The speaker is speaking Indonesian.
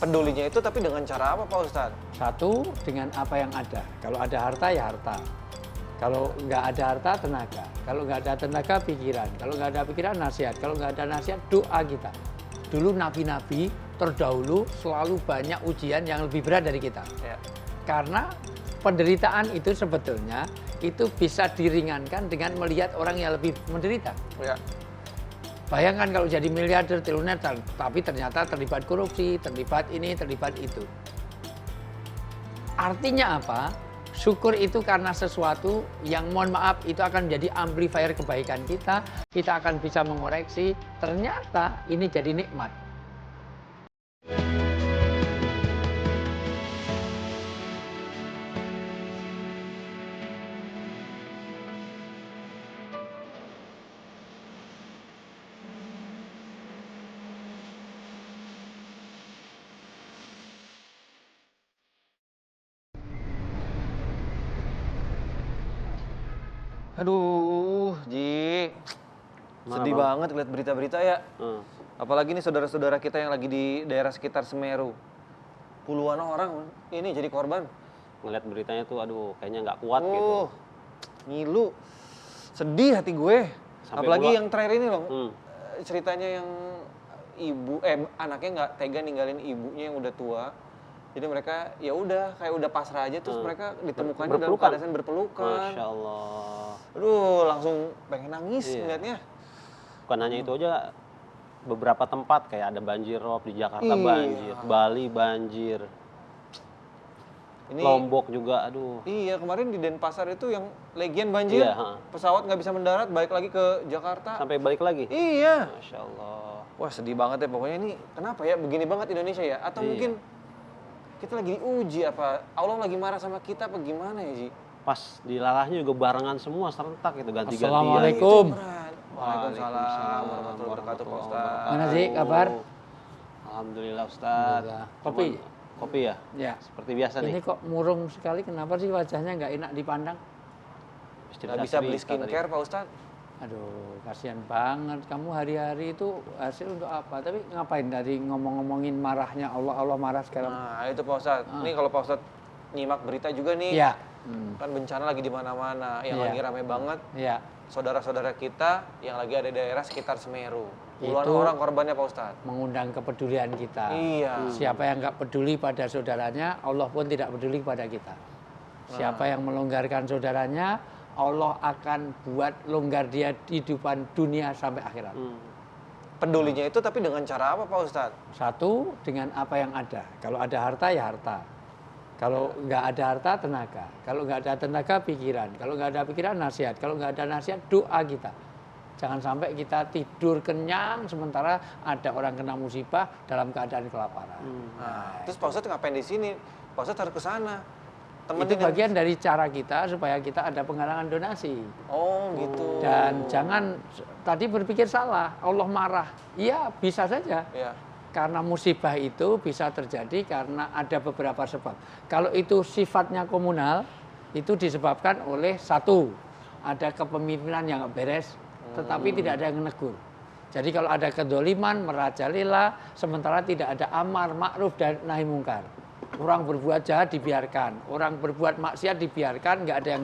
Pedulinya itu tapi dengan cara apa Pak Ustadz? Satu, dengan apa yang ada. Kalau ada harta ya harta. Kalau nggak ada harta, tenaga. Kalau nggak ada tenaga, pikiran. Kalau nggak ada pikiran, nasihat. Kalau nggak ada nasihat, doa kita. Dulu nabi-nabi terdahulu selalu banyak ujian yang lebih berat dari kita. Ya. Karena penderitaan itu sebetulnya itu bisa diringankan dengan melihat orang yang lebih menderita. Ya. Bayangkan kalau jadi miliarder, triliuner, tapi ternyata terlibat korupsi, terlibat ini, terlibat itu. Artinya apa? Syukur itu karena sesuatu yang mohon maaf itu akan menjadi amplifier kebaikan kita akan bisa mengoreksi, ternyata ini jadi nikmat. Aduh, Ji. Sedih banget lihat berita-berita ya. Apalagi nih saudara-saudara kita yang lagi di daerah sekitar Semeru. Puluhan orang ini jadi korban. Ngeliat beritanya tuh, aduh, kayaknya nggak kuat gitu. Ngilu. Sedih hati gue. Sampai Apalagi pula- yang terakhir ini loh. Ceritanya yang anaknya nggak tega ninggalin ibunya yang udah tua. Jadi mereka ya udah kayak udah pasrah aja terus mereka ditemukannya dalam keadaan berpelukan. Masya Allah. Aduh, langsung pengen nangis ngeliatnya. Bukan hanya itu aja, beberapa tempat kayak ada banjir rob di Jakarta banjir, Bali banjir, Ini Lombok juga, aduh. iya, kemarin di Denpasar itu yang Legian banjir. Iya, Pesawat nggak bisa mendarat, balik lagi ke Jakarta. Sampai balik lagi. Iya. Masya Allah. Wah, sedih banget ya pokoknya ini. Kenapa ya begini banget Indonesia ya? Atau mungkin kita lagi diuji apa? Allah lagi marah sama kita apa gimana ya, Ji? Pas dilalahnya juga barengan semua serentak itu ganti-gantian. Assalamualaikum. Waalaikumsalam warahmatullahi wabarakatuh, Pak Ustadz. Mana sih kabar? Alhamdulillah Ustadz. Alhamdulillah. Kopi? Kopi ya? Ya. Seperti biasa Ini nih. kok murung sekali, kenapa sih wajahnya nggak enak dipandang? Nggak bisa beli skincare, Pak Ustadz. Aduh, kasihan banget. Kamu hari-hari itu hasil untuk apa? Tapi ngapain tadi ngomong-ngomongin marahnya Allah marah sekarang? Nah, itu Pak Ustadz. Ini kalau Pak Ustadz nyimak berita juga nih. Iya. Kan bencana lagi di mana-mana. Yang Iya. lagi rame banget. Iya. Saudara-saudara kita yang lagi ada di daerah sekitar Semeru. Puluhan Itu orang korbannya Pak Ustadz. mengundang kepedulian kita. Iya. Siapa yang nggak peduli pada saudaranya, Allah pun tidak peduli pada kita. Siapa yang melonggarkan saudaranya, Allah akan buat longgar dia di kehidupan dunia sampai akhirat. Pedulinya itu tapi dengan cara apa Pak Ustadz? Satu, dengan apa yang ada. Kalau ada harta ya harta. Kalau nggak ada harta, tenaga. Kalau nggak ada tenaga, pikiran. Kalau nggak ada pikiran, nasihat. Kalau nggak ada nasihat, doa kita. Jangan sampai kita tidur kenyang sementara ada orang kena musibah dalam keadaan kelaparan. Nah, terus Pak Ustadz ngapain di sini? Pak Ustadz harus ke sana. Itu bagian dari cara kita supaya kita ada penggalangan donasi. Oh gitu. Dan jangan tadi berpikir salah, Allah marah. Iya, bisa saja. Iya. Karena musibah itu bisa terjadi karena ada beberapa sebab. Kalau itu sifatnya komunal, itu disebabkan oleh satu, ada kepemimpinan yang nggak beres, tetapi tidak ada yang menegur. Jadi kalau ada kedoliman, merajalela, sementara tidak ada amar, ma'ruf, dan nahi mungkar. Orang berbuat jahat dibiarkan, orang berbuat maksiat dibiarkan, nggak ada yang